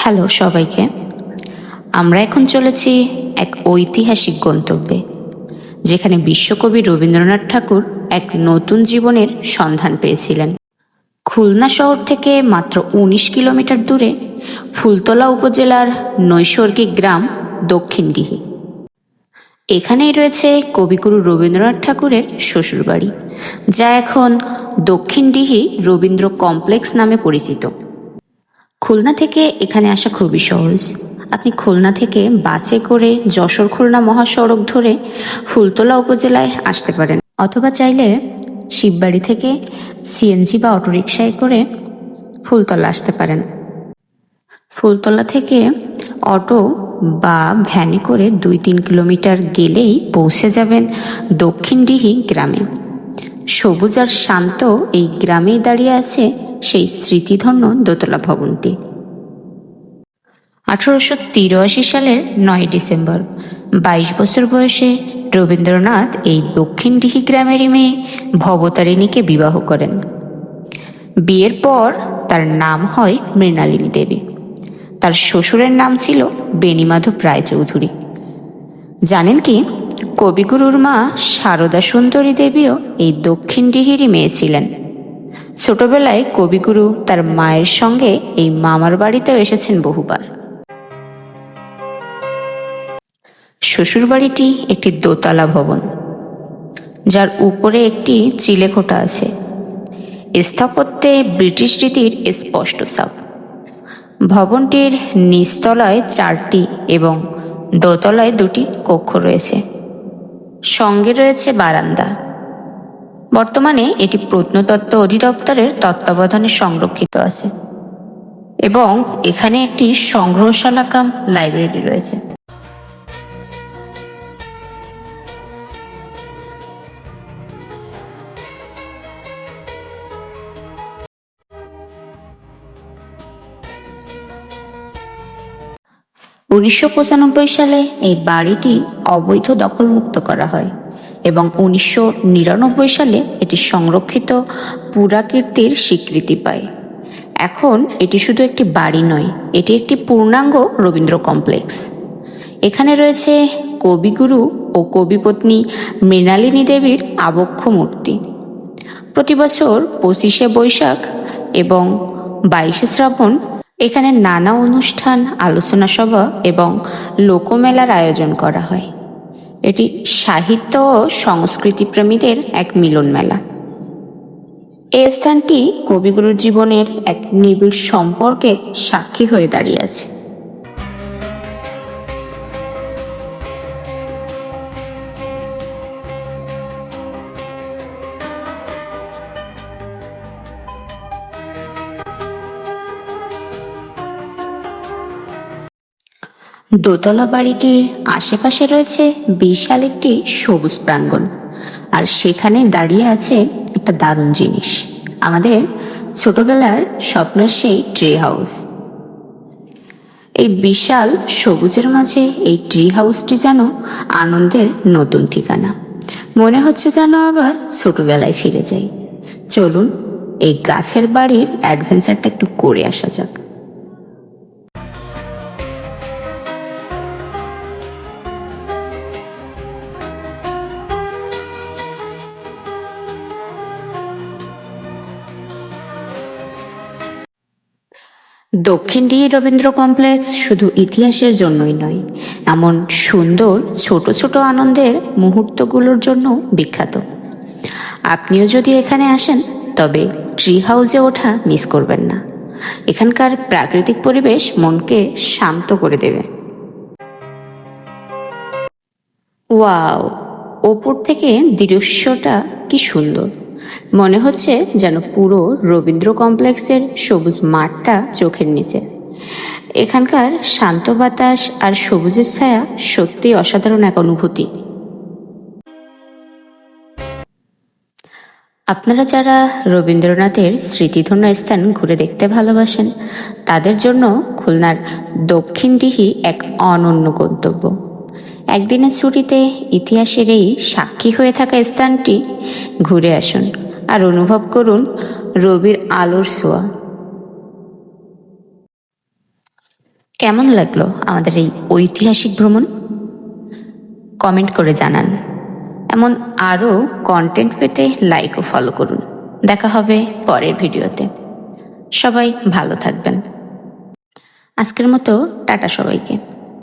Hello সবাইকে। আমরা এখন চলেছি এক ঐতিহাসিক গন্তব্যে, যেখানে বিশ্বকবি রবীন্দ্রনাথ ঠাকুর এক নতুন জীবনের সন্ধান পেয়েছিলেন। খুলনা শহর থেকে মাত্র ১৯ কিলোমিটার দূরে ফুলতলা উপজেলার নৈসর্গিক গ্রাম দক্ষিণডিহি। এখানেই রয়েছে কবিগুরু রবীন্দ্রনাথ ঠাকুরের শ্বশুরবাড়ি, যা এখন দক্ষিণডিহি রবীন্দ্র কমপ্লেক্স নামে পরিচিত। খুলনা থেকে এখানে আসা খুবই সহজ। আপনি খুলনা থেকে বাসে করে যশোর খুলনা মহাসড়ক ধরে ফুলতলা উপজেলায় আসতে পারেন, অথবা চাইলে শিববাড়ি থেকে সিএনজি বা অটোরিকশায় করে ফুলতলা আসতে পারেন। ফুলতলা থেকে অটো বা ভ্যানে করে ২-৩ কিলোমিটার গেলেই পৌঁছে যাবেন দক্ষিণডিহি গ্রামে। সবুজ আর শান্ত এই গ্রামেই দাঁড়িয়ে আছে সেই স্মৃতিধন্য দোতলা ভবনটি। ১৮৮৩ সালের ৯ ডিসেম্বর ২২ বছর বয়সে রবীন্দ্রনাথ এই দক্ষিণডিহি গ্রামেরই মেয়ে ভবতারিণীকে বিবাহ করেন। বিয়ের পর তার নাম হয় মৃণালিনী দেবী। তার শ্বশুরের নাম ছিল বেণীমাধব রায়চৌধুরী। জানেন কি, কবিগুরুর মা সারদা সুন্দরী দেবীও এই দক্ষিণডিহিরই মেয়ে ছিলেন। ছোটবেলায় কবিগুরু তার মায়ের সঙ্গে এই মামার বাড়িতেও এসেছেন বহুবার। শ্বশুরবাড়িটি একটি দোতলা ভবন, যার উপরে একটি চিলেকোঠা আছে। স্থাপত্যে ব্রিটিশ রীতির স্পষ্ট ছাপ। ভবনটির নিচতলায় ৪টি এবং দোতলায় ২টি কক্ষ রয়েছে, সঙ্গে রয়েছে বারান্দা। বর্তমানে এটি প্রত্নতত্ত্ব অধিদপ্তরের তত্ত্বাবধানে সংরক্ষিত আছে এবং এখানে একটি সংগ্রহশালা কাম লাইব্রেরি রয়েছে। উনিশশো ৯৫ সালে এই বাড়িটি অবৈধ দখলমুক্ত করা হয় এবং ১৯৯৯ সালে এটি সংরক্ষিত পুরাকীর্তির স্বীকৃতি পায়। এখন এটি শুধু একটি বাড়ি নয়, এটি একটি পূর্ণাঙ্গ রবীন্দ্র কমপ্লেক্স। এখানে রয়েছে কবিগুরু ও কবিপত্নী মৃণালিনী দেবীর আবক্ষ মূর্তি। প্রতি বছর ২৫শে বৈশাখ এবং ২২শে শ্রাবণ এখানে নানা অনুষ্ঠান, আলোচনা সভা এবং লোকমেলার আয়োজন করা হয়। এটি সাহিত্য ও সংস্কৃতি প্রেমীদের এক মিলন মেলা। এই স্থানটি কবিগুরুর জীবনের এক নিবিড় সম্পর্কের সাক্ষী হয়ে দাঁড়িয়ে আছে। দোতলা বাড়িটির আশেপাশে রয়েছে বিশাল একটি সবুজ প্রাঙ্গণ, আর সেখানে দাঁড়িয়ে আছে একটা দারুণ জিনিস, আমাদের ছোটবেলার স্বপ্নের সেই ট্রি হাউস। এই বিশাল সবুজের মাঝে এই ট্রি হাউসটি যেন আনন্দের নতুন ঠিকানা। মনে হচ্ছে যেন আবার ছোটবেলায় ফিরে যাই। চলুন এই গাছের বাড়ির অ্যাডভেঞ্চারটা একটু করে আসা যাক। দক্ষিণডিহি রবীন্দ্র কমপ্লেক্স শুধু ইতিহাসের জন্যই নয়, এমন সুন্দর ছোট ছোট আনন্দের মুহূর্তগুলোর জন্য বিখ্যাত। আপনিও যদি এখানে আসেন, তবে ট্রি হাউসে ওঠা মিস করবেন না। এখানকার প্রাকৃতিক পরিবেশ মনকে শান্ত করে দেবে। ওয়াও, ওপর থেকে দৃশ্যটা কি সুন্দর! মনে হচ্ছে যেন পুরো রবীন্দ্র কমপ্লেক্সের সবুজ মাঠটা চোখের নিচে। এখানকার শান্ত বাতাস আর সবুজের ছায়া সত্যি অসাধারণ এক অনুভূতি। আপনারা যারা রবীন্দ্রনাথের স্মৃতিধন্য স্থান ঘুরে দেখতে ভালোবাসেন, তাদের জন্য খুলনার দক্ষিণডিহি এক অনন্য গন্তব্য। একদিনের ছুটিতে ইতিহাসের এই সাক্ষী হয়ে থাকা স্থানটি ঘুরে আসুন আর অনুভব করুন রবির আলোর ছোঁয়া। কেমন লাগলো আমাদের এই ঐতিহাসিক ভ্রমণ? কমেন্ট করে জানান। এমন আরও কন্টেন্ট পেতে লাইক ও ফলো করুন। দেখা হবে পরের ভিডিওতে। সবাই ভালো থাকবেন। আজকের মতো টাটা সবাইকে।